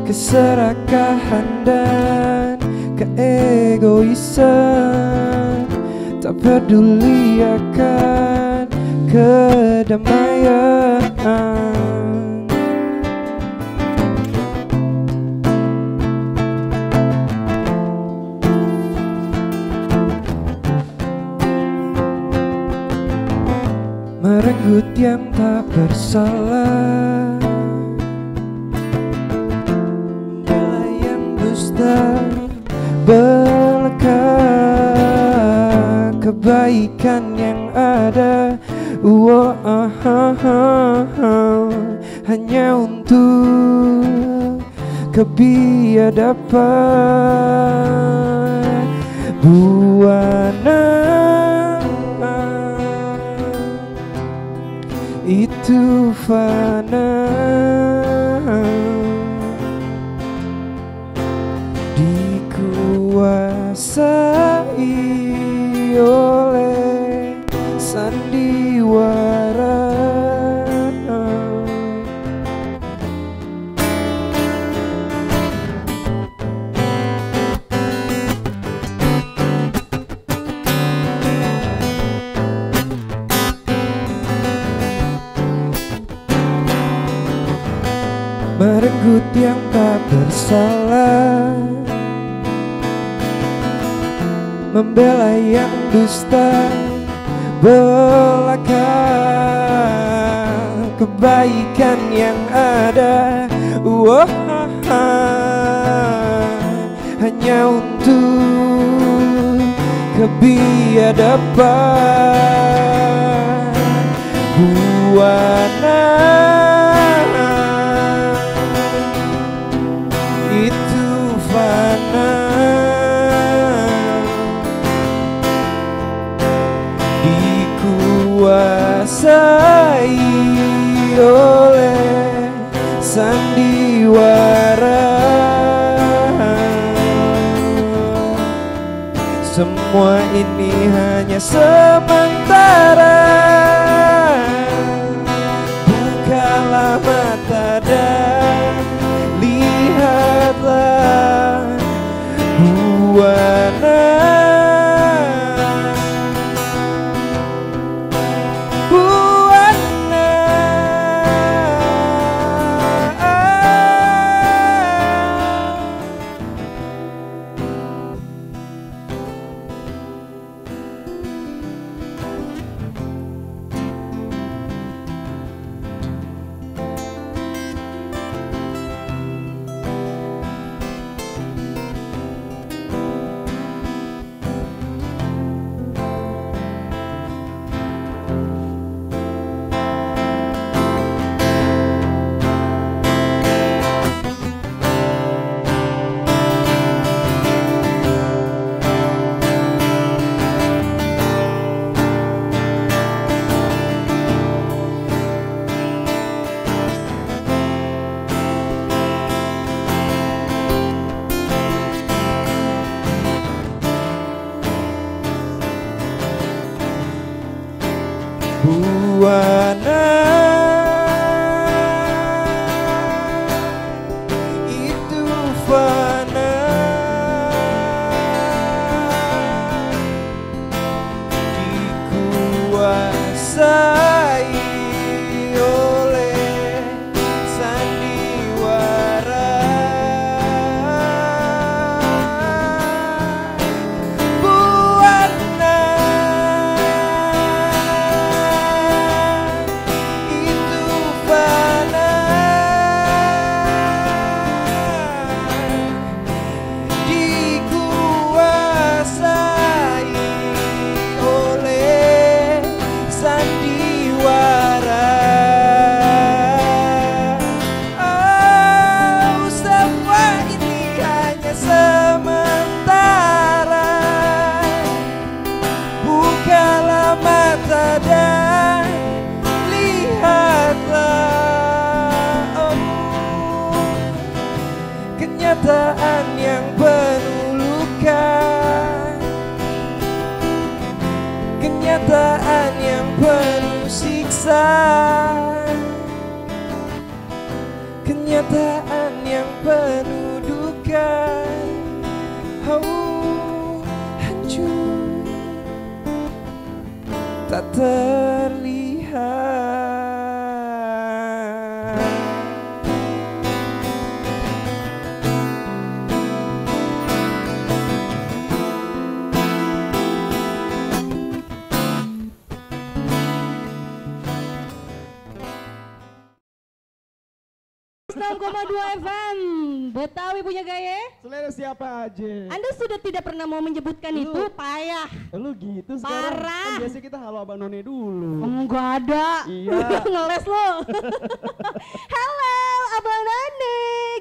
keserakahan dan keegoisan, tak peduli akan kedamaian. Merenggut yang tak bersalah, bela yang dusta, belaka kebaikan yang ada. Hanya untuk kebiadaban buana. Itu fana, dikuasai oleh sandiwara. Merenggut yang tak bersalah, membela yang dusta, belaka kebaikan yang ada. Hanya untuk kebiadaban buana. Itu fana, dikuasai oleh sandiwara. Semua ini hanya sementara. Bukalah mata dan lihatlah buana. Buana, itu fana, dikuasai oleh sandiwara. Kenyataan yang penuh luka, kenyataan yang penuh siksa, kenyataan yang penuh duka, oh hancur tak terlihat. FM Betawi punya gaya. Selera siapa aja? Anda sudah tidak pernah mau menyebutkan itu, payah. Lu gitu sekarang. Parah. Kan biasa kita halo Abang None dulu. Enggak ada. Iya. Ngeles lo. Halo Abang None,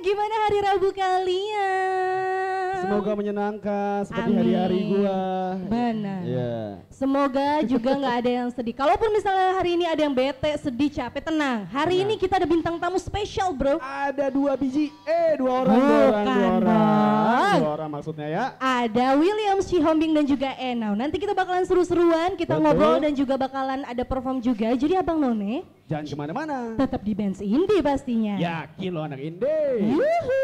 gimana hari Rabu kalian? Semoga menyenangkan seperti Amin. hari-hari gua. Benar. Iya. Semoga juga nggak ada yang sedih. Kalaupun misalnya hari ini ada yang bete, sedih, capek, tenang. Hari ini kita ada bintang tamu spesial, bro. Ada 2 biji, 2 orang, Bukan dong. 2 orang maksudnya ya. Ada William Sihombing dan juga Enau. Nanti kita bakalan seru-seruan, kita Betul. ngobrol dan juga bakalan ada perform juga. Jadi Abang None Jangan kemana-mana. tetap di Bands Indie pastinya. Yakin lo anak indie. Yuhu.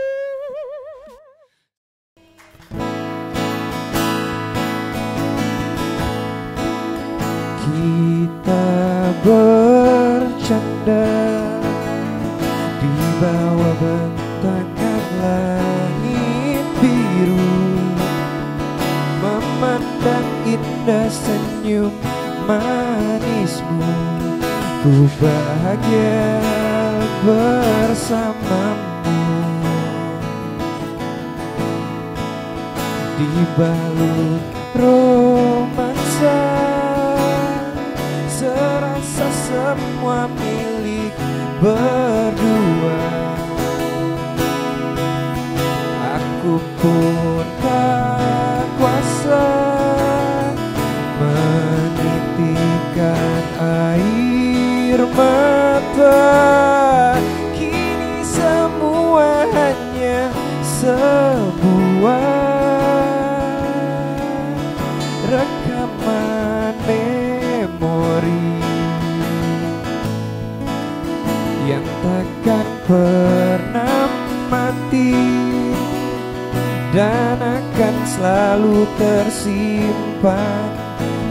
Kita bercanda di bawah bentangan langit biru, memandang indah senyum manismu. Ku bahagia bersamamu, dibalut romansa, serasa semua milik berdua. Aku pun tak kuasa menitikkan air mata. Kini semua hanya sebuah rekaman memori yang takkan pernah mati dan akan selalu tersimpan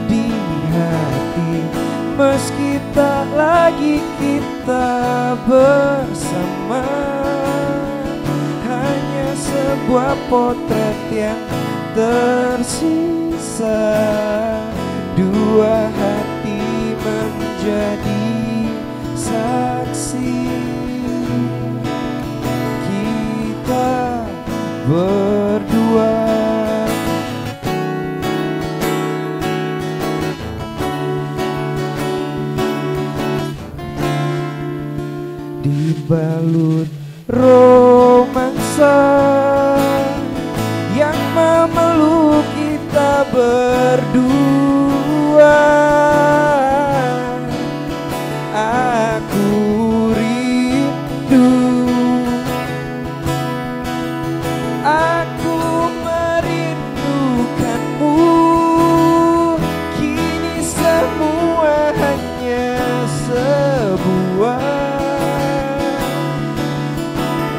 di hati. Meski tak lagi kita bersama, hanya sebuah potret yang tersisa. Dua hati menjadi saksi, kita berdua. Dibalut romansa yang memeluk kita berdua. Aku rindu, aku merindukanmu. Kini semua hanya sebuah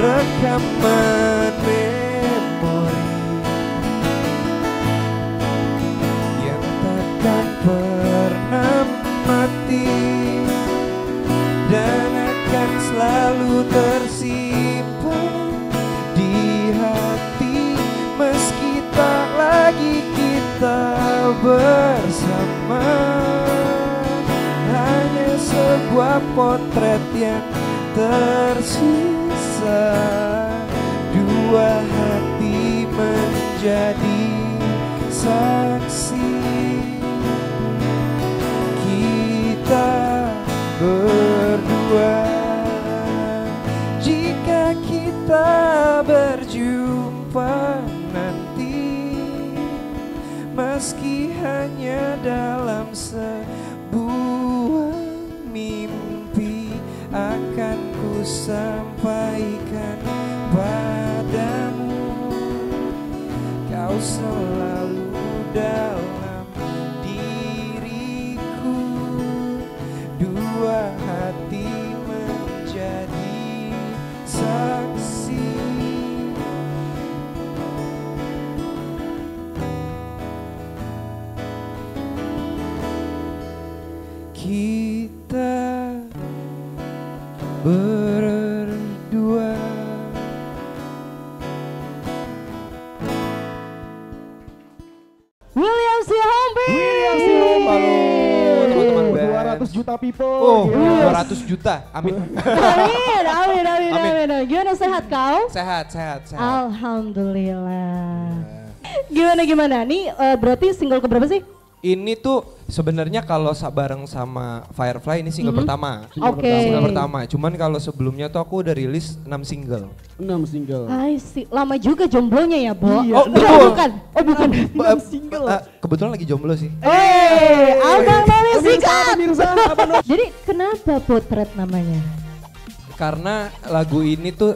rekaman memori yang takkan pernah mati dan akan selalu tersimpan di hati. Meski tak lagi kita bersama, hanya sebuah potret yang tersisa. Dua hati menjadi saksi, kita berdua. Jika kita berjumpa nanti, meski hanya dalam sebuah mimpi, akan ku sampaikan padamu, kau selalu dalam diriku. Dua hati menjadi saksi, juta people. Oh, Yes. 200 juta. Amin. Amin. Gimana sehat kau? Sehat. Alhamdulillah. Gimana? Nih berarti single keberapa sih? Ini tuh sebenarnya kalau bareng sama Firefly ini single pertama. Oke. Single pertama. Cuman kalau sebelumnya tuh aku udah rilis 6 single. 6 single. I see. Lama juga jomblonya ya, Bo? Iya. Oh, betul. Bukan. Single. Kebetulan lagi jomblo sih. Abang Noni sikat. Pemirsa, apa no? Jadi kenapa Potret namanya? Karena lagu ini tuh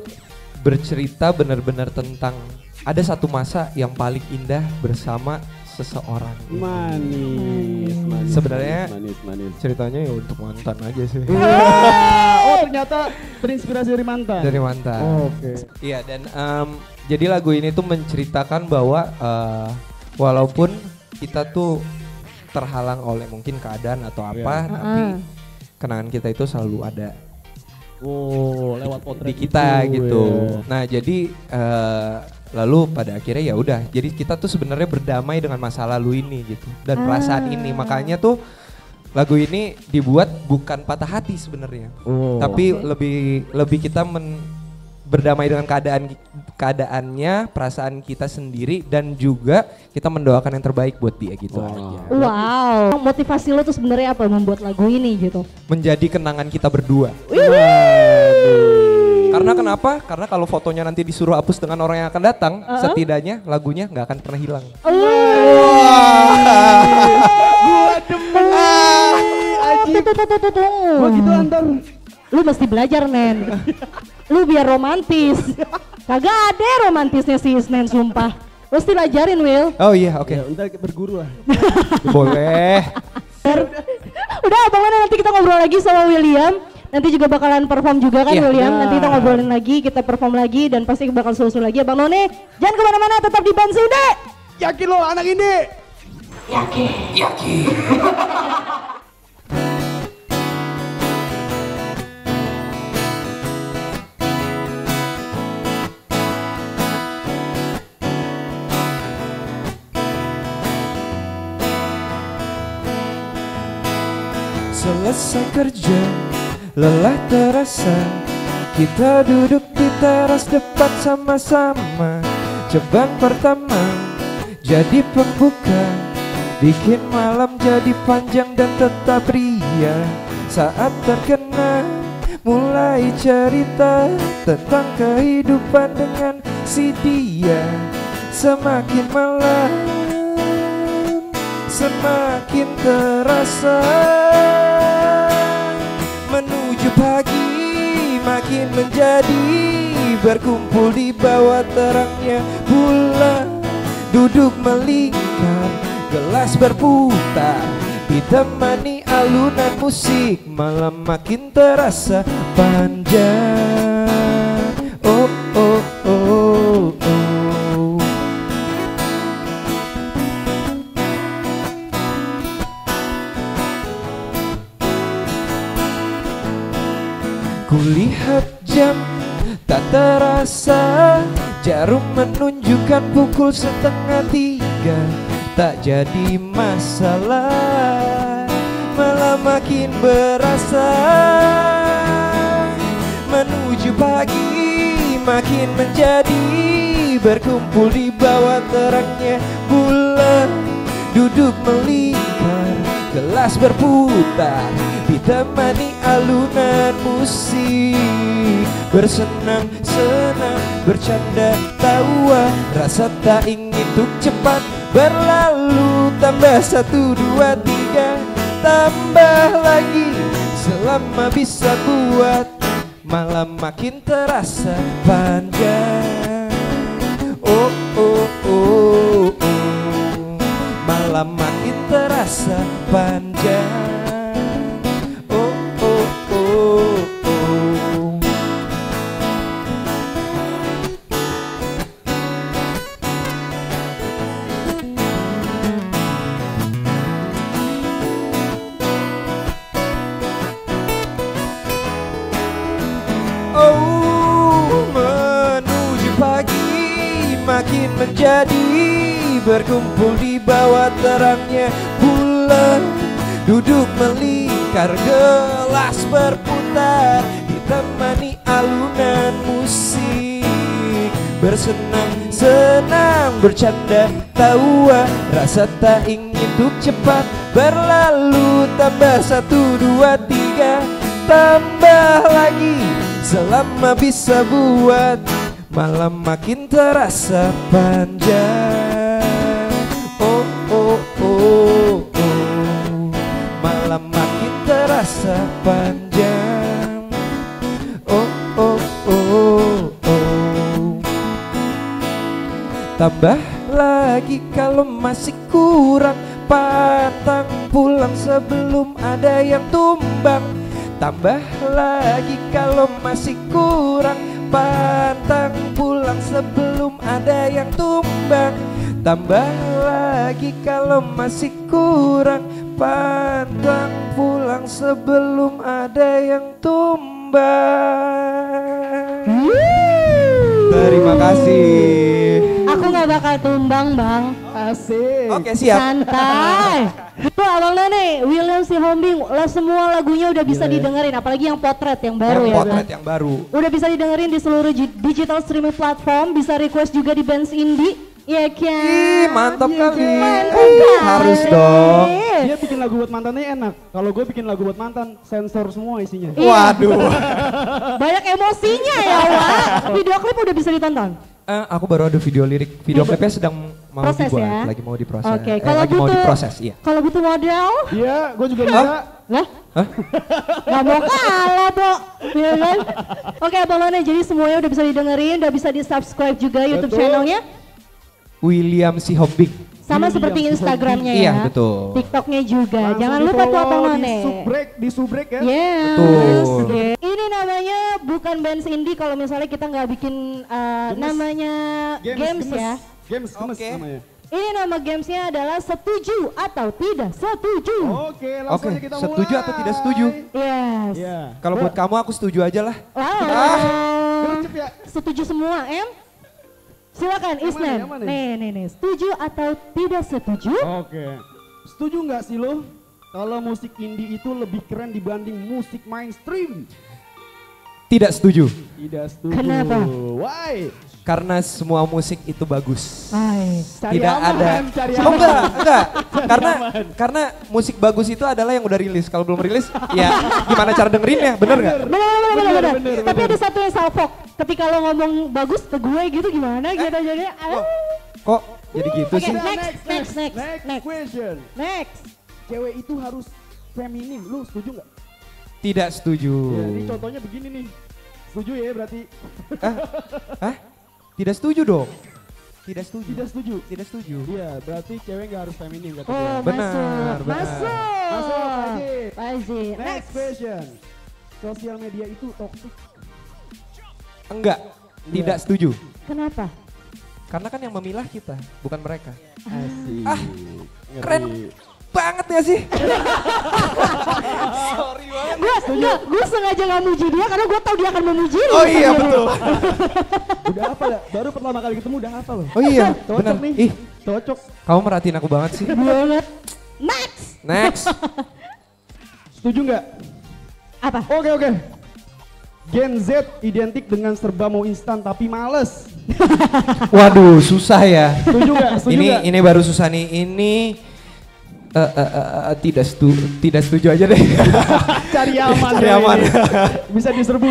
bercerita benar-benar tentang ada satu masa yang paling indah bersama seseorang. Manis. Sebenarnya manis. ceritanya ya untuk mantan aja sih. Oh ternyata terinspirasi dari mantan. Dari mantan. Oh, oke. Iya dan jadi lagu ini tuh menceritakan bahwa walaupun kita tuh terhalang oleh mungkin keadaan atau apa, tapi kenangan kita itu selalu ada Oh lewat potret di kita itu, gitu. ya. Nah jadi lalu pada akhirnya ya udah. Jadi kita tuh sebenarnya berdamai dengan masa lalu ini gitu dan perasaan ini. Makanya tuh lagu ini dibuat bukan patah hati sebenarnya, tapi lebih kita berdamai dengan keadaannya, perasaan kita sendiri dan juga kita mendoakan yang terbaik buat dia gitu aja. Wow. Motivasi lo tuh sebenarnya apa membuat lagu ini gitu? Menjadi kenangan kita berdua. Karena kenapa? Karena kalau fotonya nanti disuruh hapus dengan orang yang akan datang, setidaknya lagunya nggak akan pernah hilang. Gua demen. Gua gitu antar. Lu mesti belajar, Nen. Lu biar romantis. Kagak ada romantisnya si Isnen, sumpah. Mesti belajarin, Will. Oh iya, oke. Ya, ntar berguru lah. Boleh. Udah, Abang Nen, nanti kita ngobrol lagi sama William. Nanti juga bakalan perform juga kan, Iya. William. Nanti kita ngobrolin lagi, kita perform lagi, dan pasti bakal seru-seru lagi. Abang None, jangan kemana-mana, tetap di Bansil deh. Yakin lo anak ini? Selesai kerja, lelah terasa, kita duduk di teras depan sama-sama. Cebang pertama jadi pembuka, bikin malam jadi panjang dan tetap ria. Saat terkena mulai cerita tentang kehidupan dengan si dia. Semakin malam semakin terasa, menuju pagi makin menjadi, berkumpul di bawah terangnya bulan, duduk melingkar, gelas berputar, ditemani alunan musik, malam makin terasa panjang. Oh oh oh oh. Kulihat jam, tak terasa jarum menunjukkan pukul 2:30. Tak jadi masalah, malah makin berasa, menuju pagi makin menjadi, berkumpul di bawah terangnya bulan, duduk melingkar, gelas berputar, ditemani alunan musik, bersenang-senang, bercanda tawa, rasa tak ingin untuk cepat berlalu. Tambah 1, 2, 3, tambah lagi, selama bisa buat malam makin terasa panjang. Oh oh oh oh, malam makin terasa panjang. Oh oh oh oh. Oh, menuju pagi makin menjadi, berkumpul di bawah terangnya bulan, duduk melingkar, Bakar gelas berputar ditemani alunan musik, bersenang-senang, bercanda, tawa, rasa tak ingin untuk cepat berlalu. Tambah 1, 2, 3, tambah lagi selama bisa buat malam makin terasa panjang. Oh oh oh oh, malam makin terasa panjang. Oh oh oh oh. Tambah lagi kalau masih kurang, pantang pulang sebelum ada yang tumbang. Tambah lagi kalau masih kurang, pantang pulang sebelum ada yang tumbang. Tambah lagi kalau masih kurang, pantang pulang sebelum ada yang tumbang. Terima kasih. Aku nggak bakal tumbang, Bang. Asik. Oke, siap. Santai. Tuh Abang None, William Sihombing, semua lagunya udah bisa Gila ya. didengerin, apalagi yang potret yang baru Yang ya. potret Bang? yang baru. Udah bisa didengerin di seluruh digital streaming platform, bisa request juga di bands indie. Iya kan? Ih, mantap kali. Mantap kali. Harus dong. Dia bikin lagu buat mantannya enak. Kalau gue bikin lagu buat mantan, sensor semua isinya. Iya. Waduh. Banyak emosinya ya, Wak. Video klip udah bisa ditonton. Aku baru ada video lirik. Video klipnya sedang mau Proses dibuat, ya? lagi mau diproses. Oke, kalau lagi mau butuh diproses, iya. Kalau butuh model, Iya, gue juga bisa. lah, Hah? nggak mau kalah, Bo. Ya kan? Oke, Abang None, jadi semuanya udah bisa didengerin, udah bisa di-subscribe juga YouTube Betul. channelnya. William Sihombing. Sama William seperti Sihombing. Instagramnya Iya, ya. betul. TikToknya juga. Langsung Jangan lupa tuh di-follow Abang di None. subrek ya. Yes. Betul. Oke. Ini namanya bukan bands indie kalau misalnya kita nggak bikin namanya games ya. Games, gemes Oke. namanya. Ini nama gamesnya adalah setuju atau tidak setuju. Oke, langsung Oke, aja kita setuju mulai. atau tidak setuju? Yes. Iya. Kalau buat kamu aku setuju aja lah. Wow. Gercep ya. Setuju semua, Em? Silakan, Yang mana, Isnen. yang mana? Nih. Setuju atau tidak setuju? Oke. Setuju nggak sih lo? Kalau musik indie itu lebih keren dibanding musik mainstream? Tidak setuju. Tidak setuju. Kenapa? Why? Karena semua musik itu bagus. Hai. Cari Tidak aman, ada. cari Oh aman. enggak. Karena aman. karena musik bagus itu adalah yang udah rilis. Kalau belum rilis, ya gimana cara dengerinnya? Bener nggak? Bener. Bener. Tapi ada satu yang salfok. Ketika lo ngomong bagus ke gue gitu gimana gitu jadi. Kok jadi gitu Oke, sih? next. question. Next. Cewek itu harus feminim. Lu setuju nggak? Tidak setuju. Ya, ini contohnya begini nih. Setuju ya berarti? Hah? Tidak setuju dong. Tidak setuju. Tidak setuju. Tidak setuju. Iya, berarti cewek nggak harus feminim kata Oh, dia. Benar, benar. Masuk. Pak Haji. Pak Haji. Next question. Sosial media itu toxic. Enggak. Tidak setuju. Kenapa? Karena kan yang memilah kita, bukan mereka. Asik. Ah, Ngeri. keren banget ya sih? Sorry banget. Gue sengaja gak muji dia karena gue tahu dia akan memuji lu. Oh iya betul. Udah apa ya? Baru pertama kali ketemu udah apa loh? Oh iya, Cocok benar. nih. Ih, Cocok. kamu merhatiin aku banget sih. Banget. Next. Next. Setuju nggak? Apa? Oke. Gen Z identik dengan serba mau instan tapi males. Waduh, susah ya. Setuju nggak? Setuju nggak? Ini baru susah nih. Ini tidak setuju aja deh. Cari aman. Cari ya aman. ini. Bisa diserbu.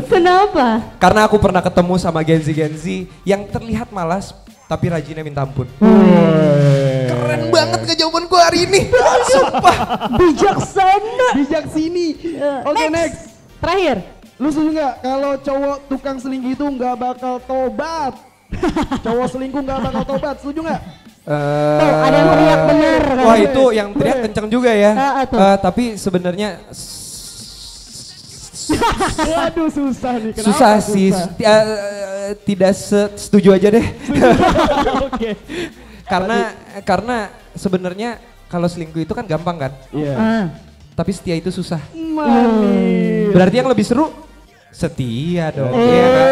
Kenapa? Karena aku pernah ketemu sama Gen Z yang terlihat malas tapi rajinnya minta ampun. Keren banget ke jawabanku hari ini. Sumpah. Bijaksana. Bijak sini. Oke, next. Terakhir. Lu setuju nggak kalau cowok tukang selingkuh itu nggak bakal tobat? Cowok selingkuh nggak bakal tobat, setuju nggak? Tuh, ada yang teriak bener. Wah itu yang teriak kenceng juga ya. Tuh. Tapi sebenarnya Waduh susah nih. Kenapa susah sih. Tidak setuju aja deh. Oke. Karena sebenarnya kalau selingkuh itu kan gampang kan. Iya. Tapi setia itu susah. Manis. Berarti yang lebih seru setia dong. Eh. Iya nggak?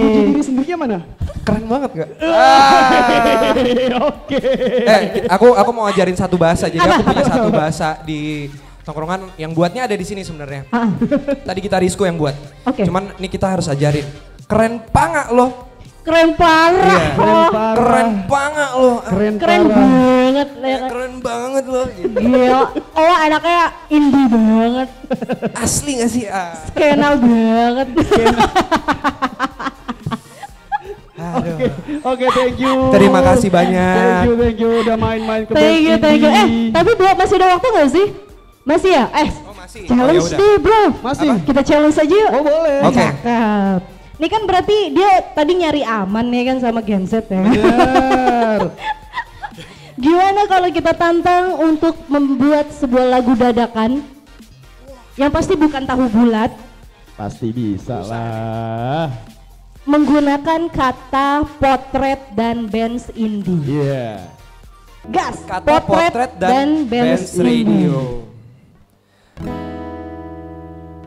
Puji diri sendirinya mana? Keren banget gak? Oke. Aku mau ajarin satu bahasa. Jadi aku punya satu bahasa di tongkrongan yang buatnya ada di sini sebenarnya. Ah, Tadi gitarisku yang buat. Oke. Cuman nih kita harus ajarin. Keren banget loh. keren parah. Iya. Oh, Keren banget loh. Keren keren parah. banget. Ya kan? Keren banget loh. Gitu. Gila. Oh anaknya indie banget. Asli gak sih? Skena banget. Aduh. Oke, thank you. Terima kasih banyak. Thank you udah main-main ke Thank you, Band thank you. Indie. Tapi bro masih ada waktu gak sih? Masih ya? Oh masih. Challenge Oh, ya udah. deh bro. Masih. Kita challenge aja yuk. Oh boleh. Oke. Cakep. Ini kan berarti dia tadi nyari aman ya kan sama genset ya. Bener. Gimana kalau kita tantang untuk membuat sebuah lagu dadakan yang pasti bukan tahu bulat, Pasti bisa lah. menggunakan kata potret dan bands indie. Iya. Gas. Kata potret dan Bands Radio.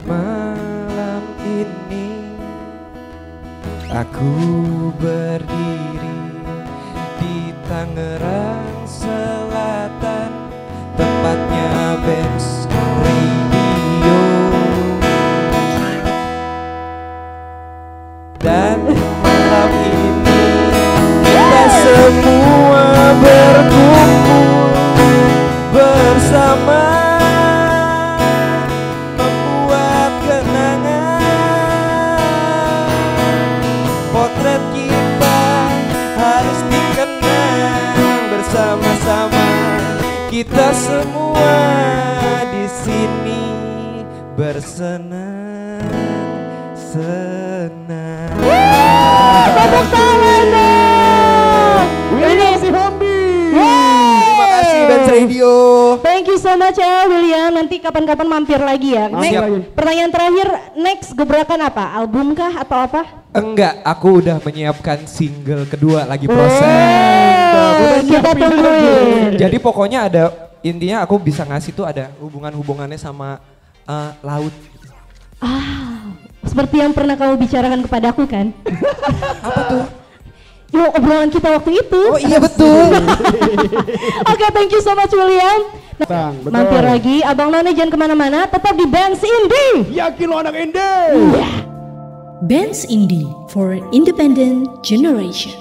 Malam ini aku berdiri di Tangerang Selatan, tempatnya Bands Radio. Dan malam ini kita semua berkumpul bersama, membuat kenangan. Potret kita harus dikenang bersama-sama. Kita semua di sini bersenang-senang. Tepuk tangan dong. Ini si Hombi. Terima kasih Bands Radio. Thank you so much ya William. Nanti kapan-kapan mampir lagi ya. Mampir Next, lagi. pertanyaan terakhir, next gebrakan apa? Album kah atau apa? Enggak, aku udah menyiapkan single kedua lagi proses. Udah kita tungguin. Jadi pokoknya ada, intinya aku bisa ngasih tuh ada hubungannya sama laut. Seperti yang pernah kamu bicarakan kepadaku kan? Apa tuh? Yo, obrolan kita waktu itu. Oh iya betul. Oke, thank you so much William. Nah, Betul. mampir lagi, Abang None jangan kemana-mana, tetap di Bands Indie. Yakin lo anak indie. Bands Indie for Independent Generation.